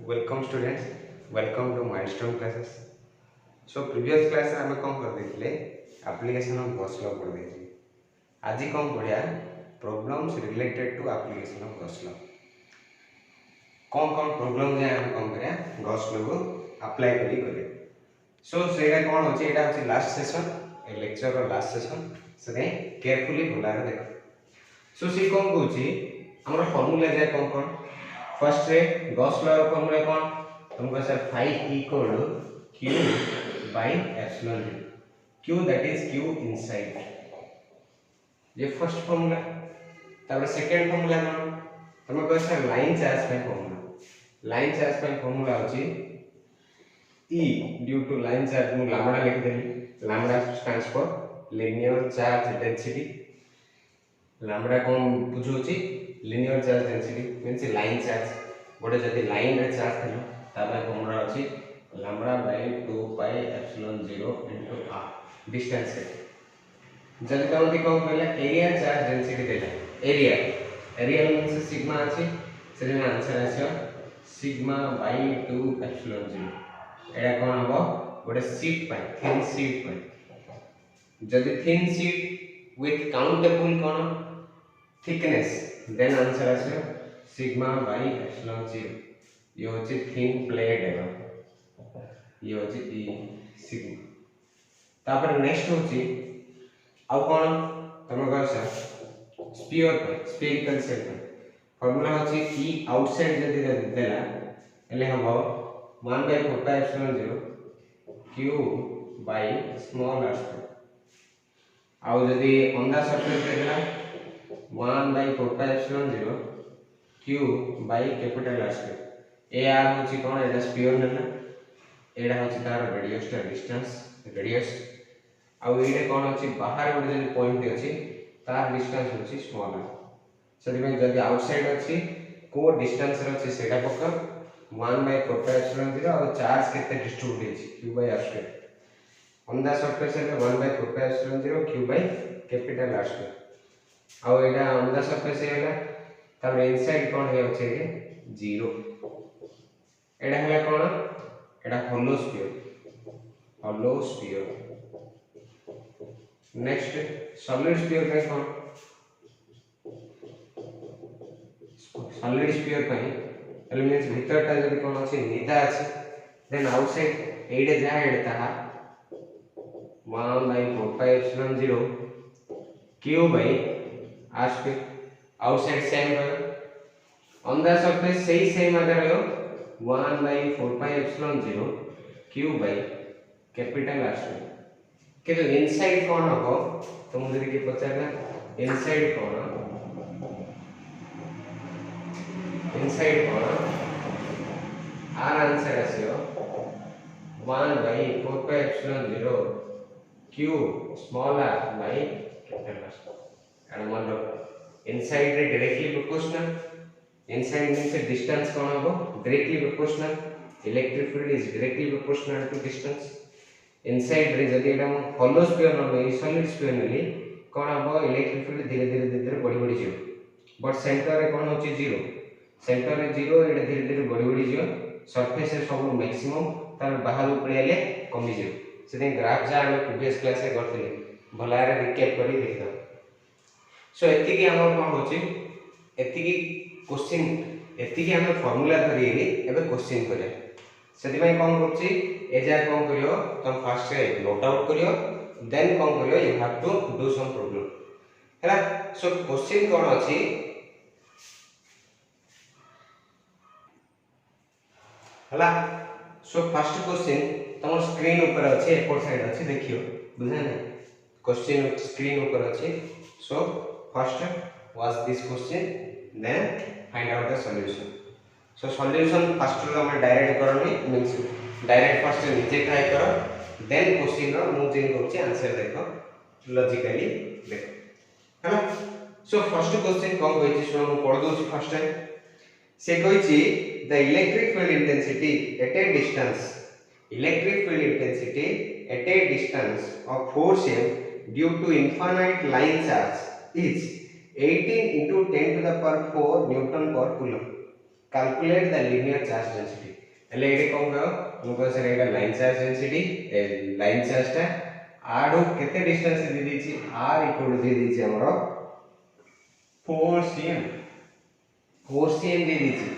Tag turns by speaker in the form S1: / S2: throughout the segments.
S1: Welcome students, welcome to Milestone classes. So previous class रे हमें कौन कर देथिले application of Gauss law पढ़ देथिले. आज कौन पढ़िया problems related to application of Gauss law. कौन problem जे हम कौन करिया Gauss law को apply करी करिया. So सेटा कौन होची एटा होची last session ए lecture रो last session से carefully भला रे देखो. So सी कौन कहूची हमर formula जे कौन first ray Gauss law formula कौन तुमको sir phi equal q by epsilon zero. q that is q inside ये फर्स्ट फॉर्मूला. तापर सेकंड फॉर्मूला कौन तुमको सर लाइन चार्ज पे फॉर्मूला. लाइन चार्ज पे फॉर्मूला होची e due to line charge मु लैम्डा लिख देली. Lambda stands for linear charge density. Lambda कौन बुझोची linear charge density means line charge. गोटे जदि लाइन रे चार्ज थलो ताबे फॉर्मूला अछि lambda by 2 pi epsilon 0 into r distance है. जदि तमति कोन कहला एरिया चार्ज डेंसिटी देला एरिया मींस सिग्मा अछि सेरे आंसर आछो सिग्मा बाय 2 एप्सिलॉन 0. एडा कोन हबो गोटे शीट पाई थिन शीट पाई. जदि थिन शीट विथ काउंटेबल कोन थिकनेस देन आंसर आछो सिग्मा बाई एप्सिलॉन 0. ये होची थिन प्लेट है ये होची ई सिग्मा. तापर नेक्स्ट होची आ कोन तमे कहसा स्फीयर पे स्फेरिकल शेल पे फार्मूला होची ई आउटसाइड जदी देला एले हमो 1 by 4 pi epsilon 0 q by small r square. आ जदी ऑन द सरफेस देला 1 by 4 pi epsilon 0 q by capital R square. ए आर होची कोन एटा स्फीयर नेला एडा होची तार रेडियस टा डिस्टेंस रेडियस. आ एडे कोन होची बाहर गोटे जे पॉइंट होची तार डिस्टेंस होची स्मॉल r. सेति में जदी आउटसाइड होची को डिस्टेंस रे होची सेटा पक्का 1 बाय 4 पाई एप्सिलॉन 0 और चार्ज केते डिस्ट्रीब्यूट होची q by r square. On the surface है 1 by 4 pi epsilon 0 q by capital R square. आ एडा ऑन द सरफेस हैला तब इनसाइड कोन हे होचे 0. एडा हला कोन एडा होलो स्फीयर. नेक्स्ट सॉलिड स्फीयर पे कोन सॉलिड स्फीयर पे एलिमेंट्स भीतर ता जदी कोन अछि निदा अछि देन आउटसाइड एडे जा एडे ता 1 by 4 pi epsilon 0 q by r square. Outside same रहो ऑन द सरफेस सही सेम अगर रहो 1 by 4 pi epsilon 0 q by capital R square. के तो इनसाइड कोन हो तो मुझे के पचारना इनसाइड कोन r आंसर आसियो 1 by 4 pi epsilon 0 q small r by capital R square. And मान लो इनसाइड रे directly proportional. Inside means distance कोन हो directly proportional. Electric field is directly proportional to distance. Inside रे जदी एटा होलो स्फीयर न सॉलिड स्फीयर नेली कोन हो इलेक्ट्रिक फील्ड धीरे धीरे बढ़ी जियो. बट सेंटर रे कोन होची 0. सेंटर रे 0 एटा धीरे धीरे बढ़ी जियो. सरफेस रे सब मैक्सिमम तार बाहर ऊपर आले कमी जियो. सेते ग्राफ जा हम प्रीवियस क्लास रे करथिले भला रे रिकैप करी देखियो. सो एति की हम कोन होची एति की क्वेश्चन एति की हम फार्मूला धरि एबे क्वेश्चन करे. सेति में कोन करछि एजा कोन करियो तुम फर्स्ट रे नोट आउट करियो देन कोन करियो you have to do some problem हैला. सो क्वेश्चन कोन अछि हैला. सो फर्स्ट क्वेश्चन तुम स्क्रीन ऊपर अछि एपोर्ट साइड अछि देखियो बुझा नै क्वेश्चन स्क्रीन ऊपर अछि. सो first was this question then find out the solution. So solution first रो हम डायरेक्ट करनी मींस डायरेक्ट फर्स्ट नीचे ट्राई करो देन क्वेश्चन रो मु चेंज करछि आंसर देखो लॉजिकली देखो हैला. सो फर्स्ट क्वेश्चन कोन होइछि सो हम पढ दोछि फर्स्ट टाइम. से कहिछि the electric field intensity at a distance electric field intensity at a distance of force due to infinite line charge is 18 into 10 to the power 4 Newton per coulomb. calculate the linear charge density એટલે એડે કોણ કયો હું કહું sir એડા line charge density એ line charge ଟା આડો કેતે distance દે દીची r equal દે દીची हमरो 4 cm दे દીची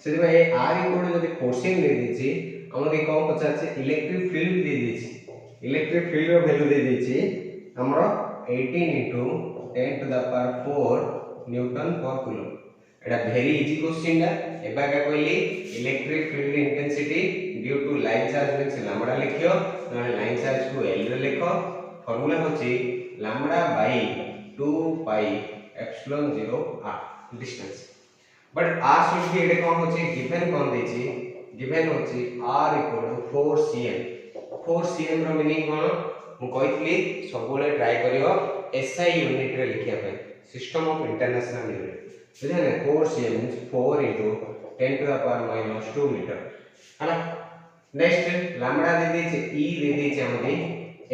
S1: सेति भाई r इक्वल जदी 4 cm दे દીची हमरे कोन पचारছে इलेक्ट्रिक फील्ड दे દીची इलेक्ट्रिक फील्ड रो वैल्यू दे દીची हमरो 18 into 10 to the power 4 newton पर कूलम एटा वेरी इजी क्वेश्चन दा एबा का कहली electric field intensity due to line charge means lambda लिखियो न लाइन चार्ज को L रे लिखो फार्मूला होची lambda by 2 pi epsilon 0 r distance but r should be एटे कोन होची गिवन कोन देची गिवन होची r equal to 4 cm 4 cm रो मीनिंग कोन मु कहितली सबले ट्राई करियो SI यूनिट रे लिखिया पे सिस्टम ऑफ इंटरनेशनल यूनिट बुझे ना 4 cm means 4 into 10 to the power minus 2 metre है ना नेक्स्ट लैम्बडा दे दीजिए e दे दीजिए हमने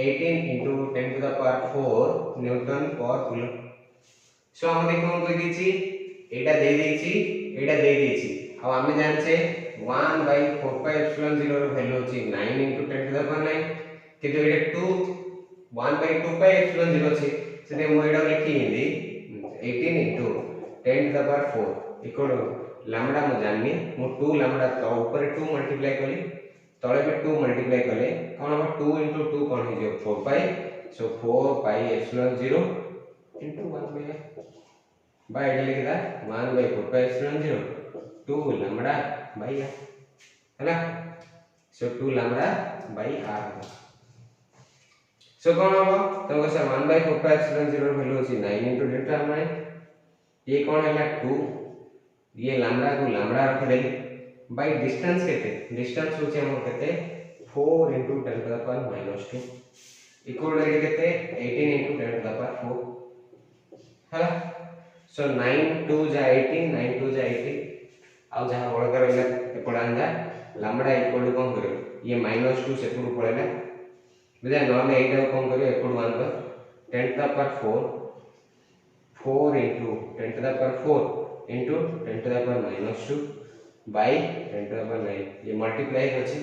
S1: 18 into 10 to the power 4 newton पर कूलम सो हमने कोन कह दीची एटा दे दीची अब हमें जानछे 1/4 एप्सिलॉन 0 रो वैल्यू होची 9 into 10 to the power 9 किंतु एटा 1/2 एप्सिलॉन 0 छे से मु एटा लिखी Hindi 18 into 10 to the power 4 equal lambda मु जाननी मु 2 लैम्बडा तो ऊपर 2 मल्टीप्लाई कली तळे पे 2 मल्टीप्लाई कले कोन हम 2 into 2 कोन हो जे 4 pi so 4 pi epsilon 0 into 1 by एटा लिखदा 1/4 pi epsilon 0 2 lambda by r है ना so 2 lambda by r so कोन हो तो सर 1/4 पाई एप्सिलॉन 0 वैल्यू होची 9 into 10 to the power 9 ये कौन है 2 ये लैम्बडा को लैम्बडा रख देली बाय डिस्टेंस केते डिस्टेंस होचे हम केते 4 into 10 to the power -2 equal rate केते 18 into 10 to the power 4 हला सो 9 2 जा 18 9 2 जा 18 आ जहां बड़ करैला एपडा अंजा लैम्बडा इक्वल टू कोन करियो ये -2 से पुरु पड़ेला बुझा नॉर्मल एटा कोन करियो एपड 1 पर 10 to the power 4 into 10 to the power 4 into 10 to the power -2 by 10 to the power 9 ये मल्टीप्लाई अछि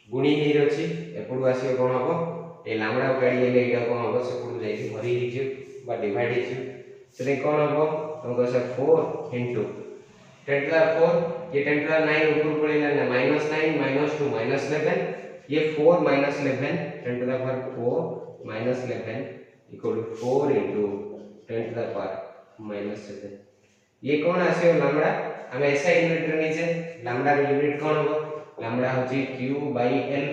S1: गुणी हे अछि एपडु आसी कोन हबो ए लैम्बडा काडी ले एटा कोन हबो सेपडु जाई भरी हिजु बा डिवाइड हिजु से कोन हबो तो से 4 into 10 to the 4 ये 10 to the 9 ऊपर पड़ेला ना -9 -2 -11 ये 4 -11 10 to the power 4 -11 equal to 4 into 10 to the power -7 ये कौन आसे लैम्बडा हम ऐसा यूनिट रे नीचे लैम्बडा रे यूनिट कौन हो लैम्बडा होची q by l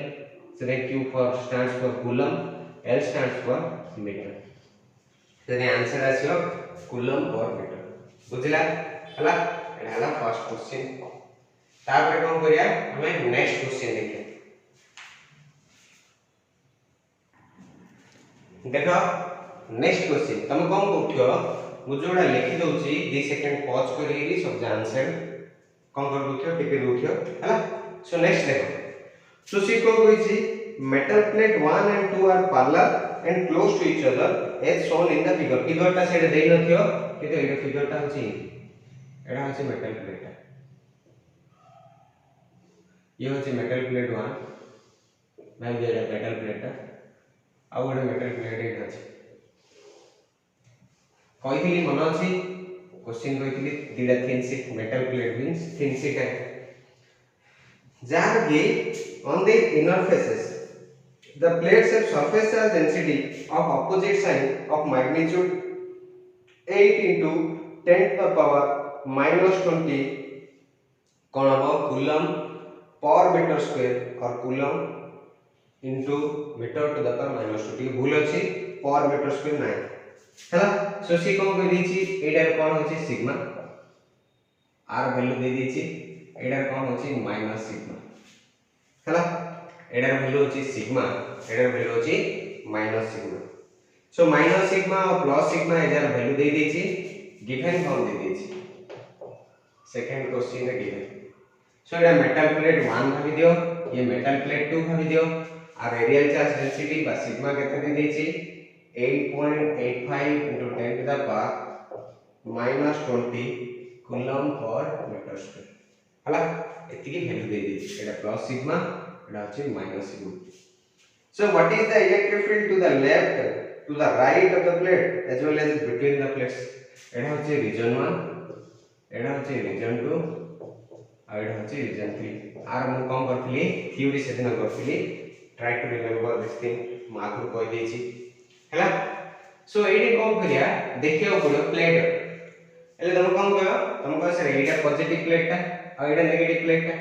S1: so q for stands for coulomb l stands for meter so the answer आसियो coulomb per meter बुझला हला एटा हला फर्स्ट क्वेश्चन तापर कोन करिया हमें नेक्स्ट क्वेश्चन देखिए देखो नेक्स्ट क्वेश्चन तुम कोन उठियो मु जोडा लिखि दउची 2 सेकंड पॉज करिरी सब आंसर कोन कर उठियो टिके उठियो हला सो नेक्स्ट देखो सो सी को कहिची metal plate 1 and 2 are parallel and close to each other as shown in the figure ता सेड देइ नथियो किते ए फिगर ता होची एडा होची मेटल प्लेट ये होची मेटल प्लेट 1 मैं जे मेटल प्लेट आ ओडे मेटल प्लेट ए अछि कहितली मन अछि क्वेश्चन कहितली दिडा thin sheet metal plate means thin sheet है जार के on the inner faces the plates have surface charge density of opposite sign of magnitude 8 into 10 to the power -20 कोन हो कूलम पर मीटर स्क्वायर और coulomb into metre to the power -20 भूल अछि पर मीटर स्क्वायर नाही हला सो सी कोन कहि दिछि एडा कोन होछि सिग्मा आर वैल्यू दे दिछि एडा कोन होछि माइनस सिग्मा हला एडा वैल्यू होछि सिग्मा एडा वैल्यू होछि minus sigma so minus sigma और प्लस सिग्मा एडा वैल्यू दे दिछि गिवन फॉर्म दे दिछि सेकंड क्वेश्चन रे गिवन सो एडा मेटल प्लेट 1 भाबी दियो ये मेटल प्लेट 2 भाबी दियो और रेडियल चार्ज डेंसिटी बा सिग्मा केते दे दिछि 8.85 into 10 to the power -20 coulomb per meter square हला एति की वैल्यू दे दी एटा प्लस सिग्मा एटा अछि minus sigma so what is the electric field to the left to the right of the plate as well as between the plates एटा अछि reason 1 एटा अछि reason 2 आ एटा अछि reason 3 are मु कोन करथली थ्योरी से दिन करथली try to remember this thing mark को कह देछि हैला सो एडी कोन करिया देखियो पड़ो प्लेट एले तुम कोन कयो तुम कह सर एटा पॉजिटिव प्लेट ता आ एटा नेगेटिव प्लेट ता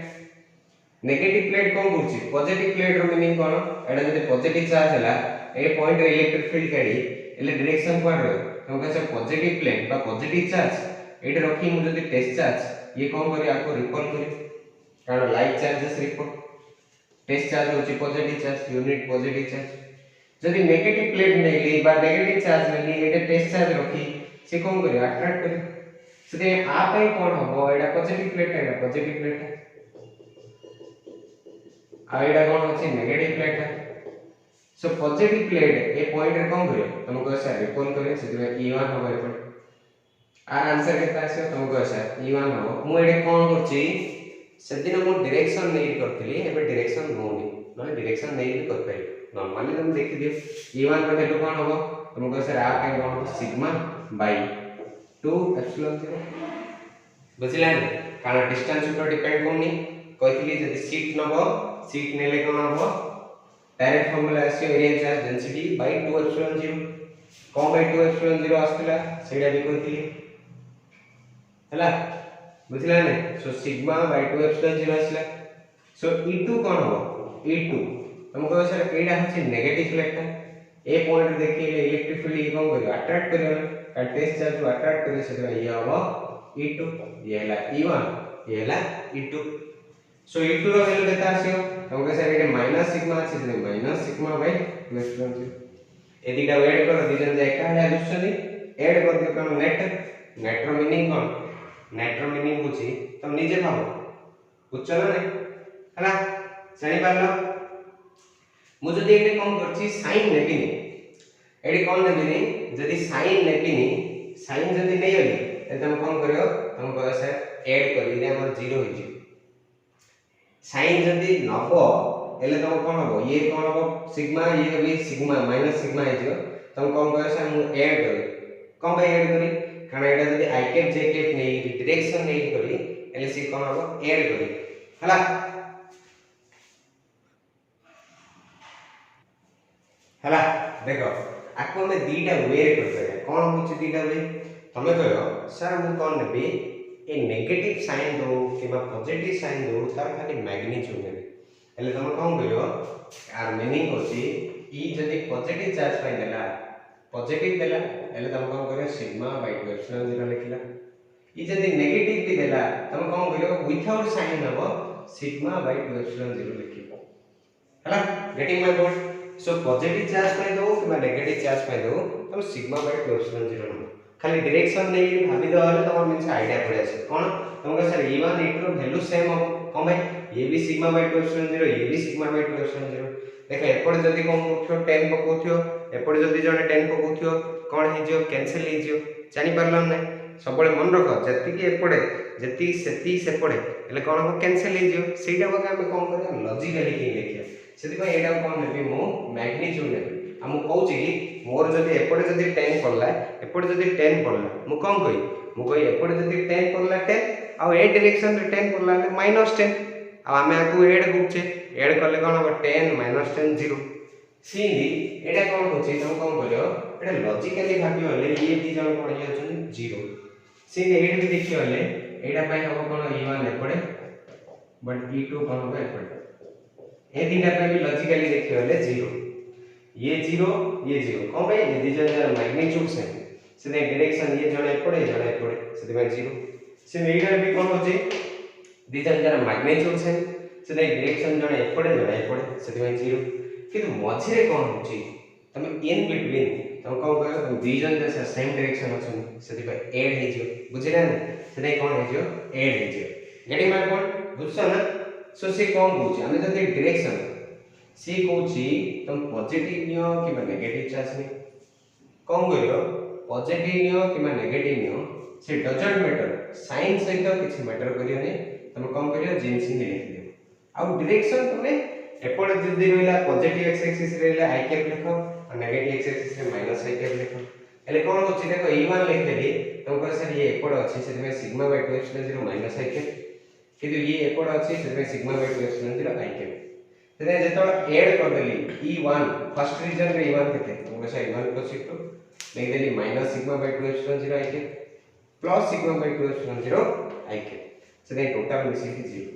S1: नेगेटिव प्लेट कोन करछि पॉजिटिव प्लेट रो मीनिंग कोन एटा जदि पॉजिटिव चार्ज हला ए पॉइंट रे इलेक्ट्रिक फील्ड काडी एले डायरेक्शन क्वाड रो तुम कह सर पॉजिटिव प्लेट बा पॉजिटिव चार्ज एटा रखी मु जदि टेस्ट चार्ज ये कोन करी आपको रिपल करी कारण like charges repel test charge होची positive charge unit positive charge जदि नेगेटिव प्लेट नेली बा नेगेटिव चार्ज नेली एटा टेस्ट चार्ज रखी से कोन करी अट्रैक्ट करी से आ पे कोन हबो एटा पॉजिटिव प्लेट एटा पॉजिटिव प्लेट आ एटा कोन होची negative plate so positive plate ए पॉइंट रे कोन करियो तुमको से रिपल करे से E1 हबो एपट आर आंसर केता आसे तुमको से E1 हबो मु एडे कोन करची सेदिन मु डायरेक्शन नै करथली एबे डायरेक्शन नोनी माने डायरेक्शन नै भी कर पाई नॉर्मली तुम देख दियो E1 रो वैल्यू कोन हबो तुमको से आ पे कोन सिग्मा बाय 2 एप्सिलॉन 0 बुझिला ने कारण डिस्टेंस ऊपर डिपेंड कोनी कहथली जदि शीट नबो शीट नेले कोन हबो डायरेक्ट फार्मूला आसी area charge density bye 2 epsilon 0 कोन बाय 2 एप्सिलॉन 0 आस्तला सेडा भी कहथली हला बुझिला ने सो सिग्मा बाय 2 एप्सिलॉन 0 आसला सो E2 कोन हो E2 तुमको सर एडा हछि नेगेटिव प्लेट ए पॉइंट देखिले इलेक्ट्रिक फील्ड ये कोन करियो अट्रैक्ट करियो का टेस्ट चार्ज को अट्रैक्ट करियो से ये हबो E2 ये हला E1 ये हला E2 सो E2 रो वैल्यू केता आसियो तुमको सर एडे माइनस सिग्मा अछि से माइनस सिग्मा बाय 2 एप्सिलॉन 0 ए दिटा ऐड करो दिजन जाय का है दुसनी ऐड कर दियो कोन नेट रो मीनिंग कोन नेट रो मीनिंग होची तुम निजे भाबो बुझछ ना नहीं हला जानि पारलो मु जदी एटे कोन करछि साइन नेबिनी एडी कोन नेबिनी जदी साइन नेबिनी साइन जदी नै हली त तुम कोन करियो तुम कह सर ऐड करी दे हमर 0 होई जी साइन जदी नबो एले तुम कोन हबो ये कोन हबो सिग्मा ये भी सिग्मा माइनस सिग्मा है जो तुम कोन कह सर मु ऐड करी कोन बाय ऐड करी कारण एटा जदी आई कैप जे कैप नै डायरेक्शन नै करी एले सी कोन हबो ऐड करी हला हला देखो आको में दीटा वे रे करते कोन होची दीटा वे तमे कहो सर मु कोन नेबी ए नेगेटिव साइन दो किबा पॉजिटिव साइन दो तार खाली मैग्नीट्यूड नेबी एले तमे कोन कहियो आर मीनिंग होची ई जदी पॉजिटिव चार्ज पाइ देला पॉजिटिव देला एले तमे कोन करियो सिग्मा बाय 2 एप्सिलॉन 0 लिखला ई जदी नेगेटिव भी देला तमे कोन करियो विथआउट साइन हबो सिग्मा बाय 2 एप्सिलॉन 0 लिखिबो हला getting my point so positive charge पाइ दो किबा नेगेटिव चार्ज पाइ दो तमे सिग्मा बाय 2 एप्सिलॉन 0 नो खाली डायरेक्शन नै भाबी दवाले तमर मिन्स आईडिया पड़े आसे कोन तुमको सर E1 E2 रो वैल्यू सेम हो कोन भाई ये भी सिग्मा बाय 2 एप्सिलॉन 0 ये भी सिग्मा बाय 2 एप्सिलॉन 0 देखो एपड जदी कोन उठो 10 पकोथियो एपड जदी जने 10 पकोथियो कोन हे जो कैंसिल हे जो जानि परलो नै सबले मन रखो जति की एपडे जति सेति सेपडे एले कोन हो कैंसिल हे जो सेटा बका हम कोन करे लॉजिकली की लिखिया सेति भाई एटा कोन नेबी मो मैग्नीट्यूड नेबी हम कहूची कि मोर जदी एपडे जदी 10 पड़ला एपडे जदी 10 पड़ला मु कोन कहि मु कहि एपडे जदी 10 पड़ला 10 आ ए डायरेक्शन रे 10 पड़ला -10 आ हमें आकु ऐड करछे ऐड करले कोन हो 10 -10 0 सीधी एटा कोन होची तुम कोन करियो एटा लॉजिकली भाबियो ले ये दी जण कोन हे छन 0 सीधी एटा भी देखियो ले एटा पय हो कोन E1 एपडे बट E2 कोन हो एपडे ए दिटा पे भी लॉजिकली देखियो ले 0 ये 0 कोन भाई ये दी जण मैग्नीट्यूड से सीधे डायरेक्शन ये जण एपडे सीधे 0 से एटा भी कोन होची दी जण मैग्नीट्यूड से सीधे डायरेक्शन जण एपडे सीधे 0 किंतु मझे कोन होची तमे इन बिटवीन तम कोन कह दी जण जैसे सेम डायरेक्शन अछन सीधे ऐड हे जो बुझिला ने सीधे कोन हे जो ऐड हे जो गेटिंग माय पॉइंट बुझछ ना सो से कोन होची हमें जदी डायरेक्शन सी कोची तुम पॉजिटिव नियो कि नेगेटिव चार्ज नि कोन करियो पॉजिटिव नियो कि नेगेटिव नियो से डजंट मैटर साइन सहित किछ मैटर करियो ने तुम कोन करियो जिनस ही लिख दियो आउ डायरेक्शन तुमे एपड़ जदी रहला पॉजिटिव एक्स एक्सिस रहला i कैप लिखो और नेगेटिव एक्स एक्सिस रे माइनस i कैप लिखो एले कोन होची देखो e1 लिख देली तुमको सर ये एपड़ अछि से में sigma by 2 epsilon 0 minus i cap किंतु ये एपड़ अछि से में sigma by 2 epsilon 0 i cap तने जेतोल ऐड कर देली e1 फर्स्ट रीजन रे e1 केते तुमको सर e1 को शिफ्ट लिख देली minus sigma by 2 epsilon 0 i cap plus sigma by 2 epsilon 0 i cap से टोटल मिसी की 0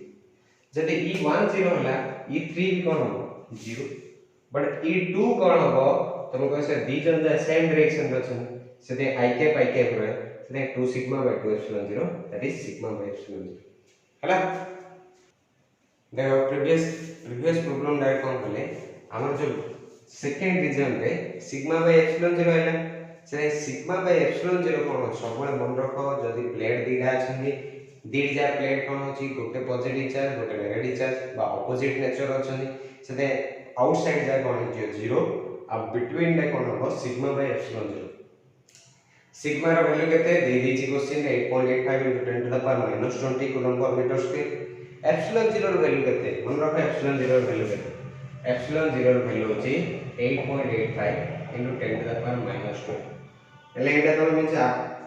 S1: जदि e1 0 होला e3 भी कोन हो 0 बट e2 कोन हो तुमको से दी जन द सेम डायरेक्शन रे छन से i कैप रे से 2 sigma by 2 epsilon 0 that is sigma by epsilon 0 हला देखो प्रीवियस प्रॉब्लम डायरेक्ट कोन कले हमर जो सेकंड रीजन रे सिग्मा बाय एप्सिलॉन 0 हैला से सिग्मा बाय एप्सिलॉन 0 कोन सब मन रखो जदी प्लेट दीडा छनी दीडा प्लेट कोन होची गोटे पॉजिटिव चार्ज गोटे नेगेटिव चार्ज बा ऑपोजिट नेचर अछनी से आउटसाइड जा कोन हो 0 आ बिटवीन रे कोन हो sigma by epsilon 0 sigma row value केते दे दीची question 8.85 * 10 to the power -20 coulomb पर मीटर स्क्वायर एप्सिलॉन 0 रो वैल्यू केते मन रखो एप्सिलॉन 0 रो वैल्यू केते एप्सिलॉन 0 रो वैल्यू होची 8.85 * 10 टू द पावर -2 एले एटा तो मींस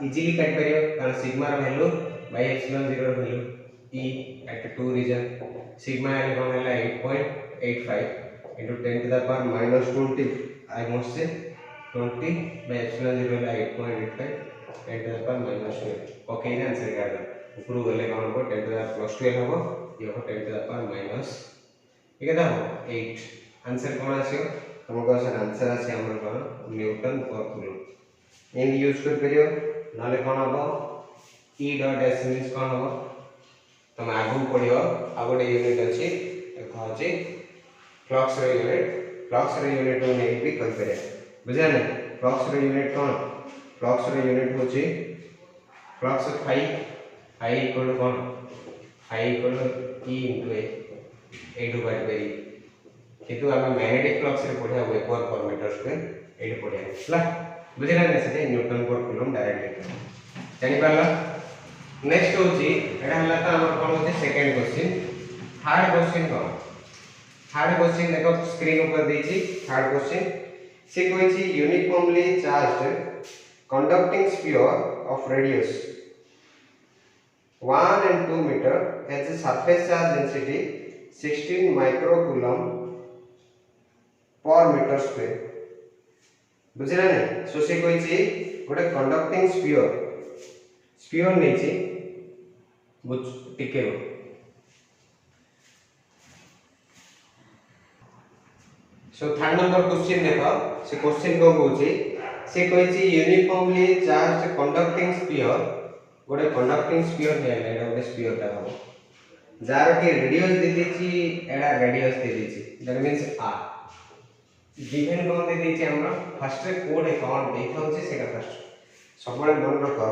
S1: इजीली काट परियो कारण sigma row value by epsilon 0 रो value e at 2 reason sigma एल कोन हैला 8.85 * 10 to the power -20 I must say 20 by epsilon 0 है 8.85 10 to the power -12 ओके ना आंसर कर दो ऊपर गले कौन हो 10 to the power +12 हो ये हो 10 to the power माइनस ठीक है हो 8 आंसर कौन आसियो तुमको आंसर आंसर आसी हमर कौन न्यूटन पर कूलम इन यूज कर करियो नाले कौन हो e डॉट s मींस कौन हो तुम आगु पढ़ियो आगोटे यूनिट अछि देखो अछि फ्लक्स रे यूनिट को नेट भी कर करे बुझा ना फ्लक्स रे यूनिट कौन फ्लक्स रे यूनिट होची फ्लक्स फाई इक्वल टू कौन phi equal to e into a two by by किंतु हम मैग्नेटिक फ्लक्स रे पढ़िया वेपर पर मीटर स्क्वायर एडी पढ़िया हला बुझिला ना से न्यूटन पर कूलम डायरेक्ट जानि पाला नेक्स्ट होची एडा हला त हमर कोन होची सेकंड क्वेश्चन थर्ड क्वेश्चन कोन थर्ड क्वेश्चन देखो स्क्रीन ऊपर देची थर्ड क्वेश्चन से कोइची uniformly charged conducting sphere of radius 1 and 2 meter has a surface charge density 16 microcoulomb per meter square बुझिला नै सो से कोइची गोटे कंडक्टिंग स्फीयर नेची बुझ टिके रो सो थर्ड नंबर क्वेश्चन देखो से क्वेश्चन को कहूची से कहची यूनिफॉर्मली चार्ज्ड कंडक्टिंग स्फीयर गोटे कंडक्टिंग स्फीयर ने एटा गोटे स्फीयर ता हो जार के रेडियस दे दीची एटा रेडियस दे दीची दैट मींस r गिवन कोन दे दीची हमरा फर्स्ट रे कोड है कोन देखौ छै सेटा फर्स्ट सबले मन रखो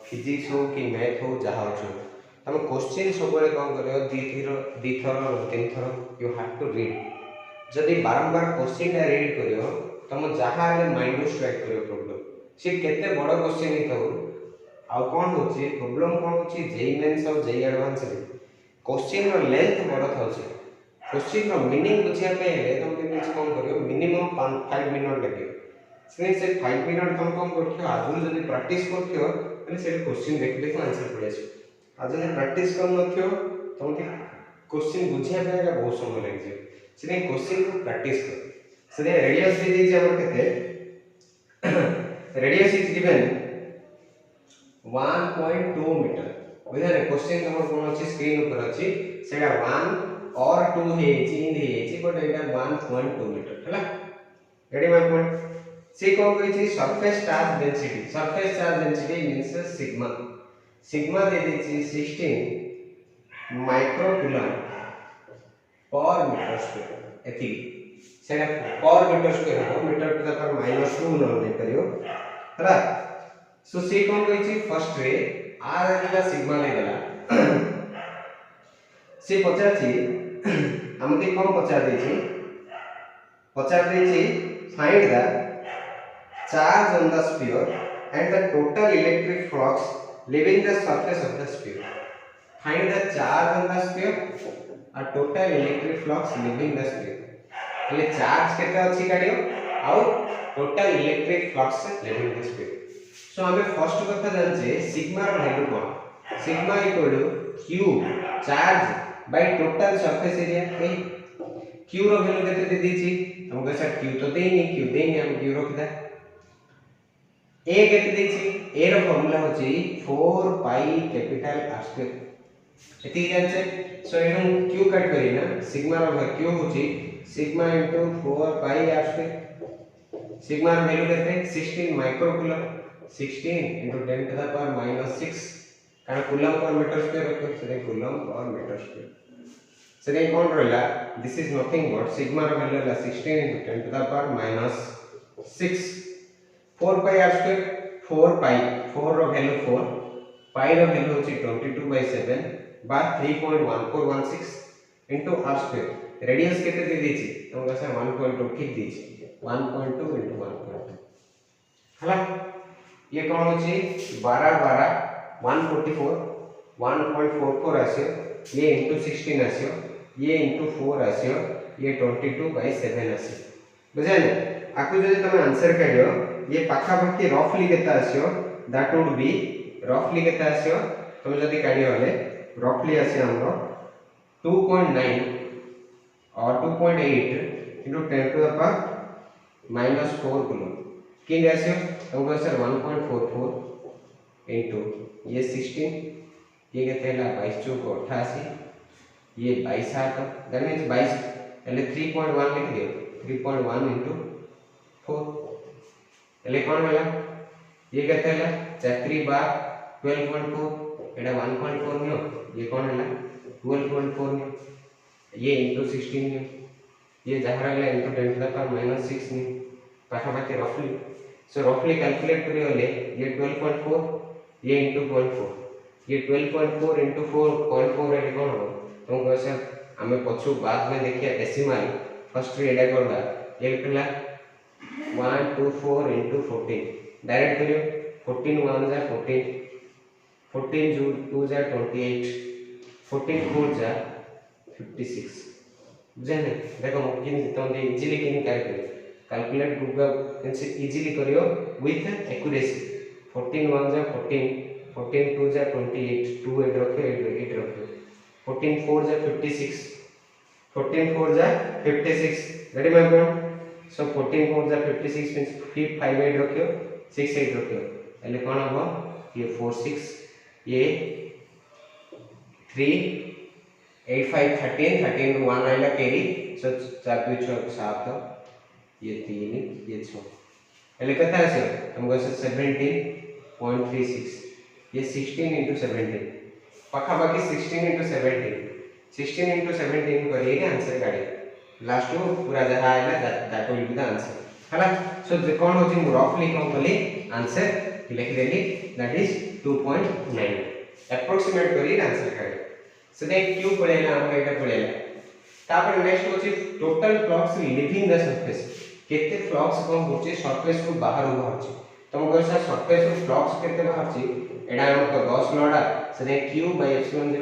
S1: फिजिक्स हो कि मैथ हो जहा हो हम क्वेश्चन सबले कोन करियो दी थर तीन थर यू हैव टू रीड जदि बारंबार क्वेश्चन रीड करियो तुम जहा ले माइंड स्ट्राइक करियो प्रॉब्लम से केते बड़ क्वेश्चन ही थाउ आ कोन होची प्रॉब्लम कोन होची जेई मेंस और जेई एडवांस रे क्वेश्चन रो लेंथ बड़ थाउ छै क्वेश्चन रो मीनिंग बुझिया पे ले तुम के कोन करियो मिनिमम 5 मिनट लगे से 5 मिनट तुम कोन करथियो आगु जदि प्रैक्टिस करथियो तने से क्वेश्चन देख देख आंसर पड़े छै आ जदि प्रैक्टिस कर नथियो तुम के क्वेश्चन बुझिया पे बहुत समय लग जे से क्वेश्चन को प्रैक्टिस कर से रेडियस दे दीजिए हमर केते रेडियस इज गिवन 1.2 मीटर बुझा रे क्वेश्चन हमर कोन अछि स्क्रीन ऊपर अछि सेटा 1 और 2 हे छि बट एटा 1.2 मीटर हला रेडी माय पॉइंट से कोन कहै छि surface charge density means sigma दे दी छि 16 माइक्रोकूलम पर मीटर स्क्वायर एथि सेना पर मीटर स्क्वायर हो मीटर टू द पावर -2 न नै करियो हला सो से कोन कहै छि फर्स्ट रे r एला सिग्मा ले देला से पचार छि हमके कोन पचार दे छि find the charge on the sphere and the total electric flux leaving the surface of the sphere find the charge on the sphere और total electric flux leaving the sphere એટલે charge કેતા ଅଛି કાઢ્યો ଆଉ total electric flux leaving the sphere सो हमें first କଥା ଜାଣିଛେ sigma ର वैल्यू कोन sigma equal to q charge by total surface area A q rho value केते दे दीची हमको सर q तो देनी q देनी हम q रखदा a केते दीची a रो फार्मूला होची 4 पाई कैपिटल r स्क्वायर एती जानछे सो एनु q कट करी ना सिग्मा रो q होची सिग्मा इनटू 4 पाई r स्क्वायर सिग्मा रो वैल्यू केते 16 micro coulomb 16 into 10 to the power minus 6 कारण कूलम पर मीटर स्क्वायर रखो से कूलम पर मीटर स्क्वायर से कौन रहला this is nothing but sigma row value है 16 into 10 to the power minus 6 4 pi r square 4 pi 4 row value 4 pi row value होची 22/7 बा 3.1416 into r square radius केते दे दीची हमका से 1.2 ठीक दीची 1.2 into 1.2 हला ये कौन होची 12 12 144 1.44 आसियो ये into 16 आसियो ये into 4 आसियो ये 22/7 आसियो बुझाय ना आकु जदि तमे आंसर करियो ये पाखा पाखी रफली केता आसियो दैट वुड बी रफली केता आसियो तमे जदि काढियो हले रफली आसियो हमरो 2.9 और 2.8 into 10 to the power -4 coulomb किन आसियो हमको सर 1.44 into ये 16 ये केते हला 22 चौको 88 ये 22 7 दैट मींस 22 એટલે 3.1 लिख दियो 3.1 into 4 એટલે કોણ होला ये केते हला 4 बार 12.4 एटा 1.4 नियो ये कोण होला 12.4 नियो ये into 16 नियो ये जहार हला into 10 to the power -6 neo पाखा पाखी रफली सो रफली कैलकुलेट करियो ले ये 12.4 ये into 0.4 ये 12.4 into 4.4 रे कोन हो तुम कह सर हमें पछु बाद में देखिए डेसिमल फर्स्ट रे एडा करबा ये केला 124 into 14 डायरेक्ट करियो 14 1 जा 14 14 2 जा 28 14 4 जा 56 बुझने देखो मुमकिन तुम इजीली किन कैलकुलेट गूगल कैसे इजीली करियो विथ एक्यूरेसी 14 1 जा 14 14 2 जा 28 2 8 रखो 8 रखो 14 4 जा 56 14 4 जा 56 रेडी माय पॉइंट सो 14 4 जा 56 मींस 5 8 रखो 6 8 रखो एले कोन हो ये 4 6 ये 3 8 5 13 13 1 आइला कैरी सो 4 2 6 7 ये 3 ये 6 એટલે કતા હશે हमको 17.36 ये 16 into 17 पाखा बाकी 16 into 17 16 into 17 करिए के आंसर काढे लास्ट को पूरा जहा आइला that will be the answer हला सो कोन होची रफली कोन बोली आंसर लिख देली दैट इज 2.9 अप्रोक्सीमेट करी आंसर काढे सो दे क्यू पळेला हम एटा पळेला तापर नेक्स्ट होची total flux leaving the surface केते फ्लक्स कोन होची सरफेस को बाहर बाहरची तुम कहसा सरफेस को फ्लक्स केते बाहरची एडा हमको Gauss लॉडा Sade q by epsilon 0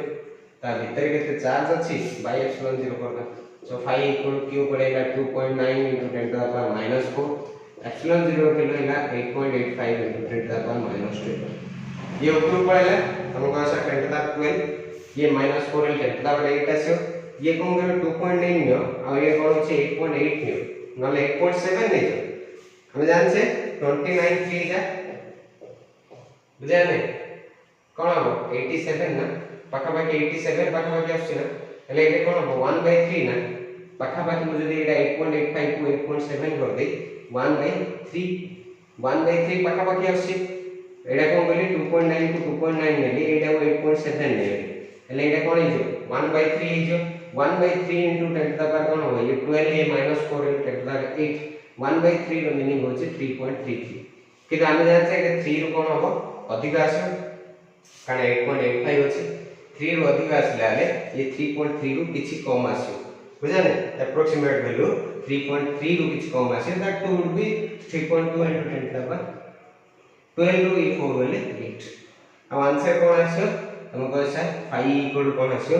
S1: ता भीतर केते चार्ज अछि बाय एप्सिलॉन 0 करना सो phi इक्वल q पड़ेगा 2.9 into 10 to the power -4 epsilon 0 के लेला 8.85 into 10 to the power -2 ये ऊपर पड़ेला हम कहसा 10 to the 12 ये -4 10 to the power 8 आसियो ये कोन करो 2.9 नियो और ये कोन अछि 8.8 नियो नले 8.7 नहीं हम जान से 29 3 जा बुझा नहीं कोन हो 87 ना पाखा बाकी 87 पाखा बाकी आछी ना એટલે એટલે કોણ હબો 1/3 ના પાખા બાકી મુ যদি এটা 8.85 को 8.7 कर दे 1/3 1/3 પાખા બાકી આછी એડા કોણ બોલી 2.9 to 2.9 नेली एटा 8.7 नेली એટલે એટા કોણ ହେଇજો 1/3 ହେଇજો 1/3 into 10 to the power कोन हो ये 12 ये -4 into 10 to the power 8 1/3 row meaning होची 3.33 कि हम जानते हैं कि 3 रो कोन हो अधिक आसो कारण 8.85 अछि 3 रो अधिक आसले ये 3.3 रो किछि कम आसो बुझाने अप्रोक्सीमेट वैल्यू 3.3 रो किछि कम आसो that would be 3.2 into 10 to the power 12 रो 4 वाले 8 अब आंसर कोन आसो तुम कह सर फाई इक्वल टू कौन आसियो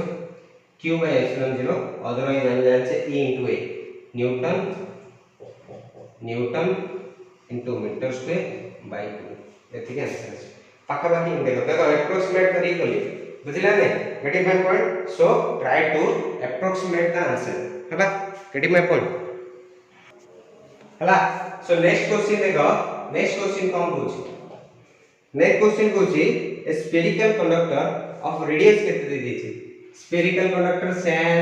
S1: q बाय एप्सिलॉन 0 अदरवाइज हम जाने e into a newton newton into metre square by 2 एथिक आंसर है पाखा पाखी देखो देखो अप्रोक्सीमेट करी गली बुझिला ने get it my point so try to approximate the answer हला गेट इट माय पॉइंट हला सो नेक्स्ट क्वेश्चन देखो नेक्स्ट क्वेश्चन कौन पूछी नेक्स्ट क्वेश्चन पूछी a spherical conductor of radius केते दे दीची स्फेरिकल कंडक्टर सेम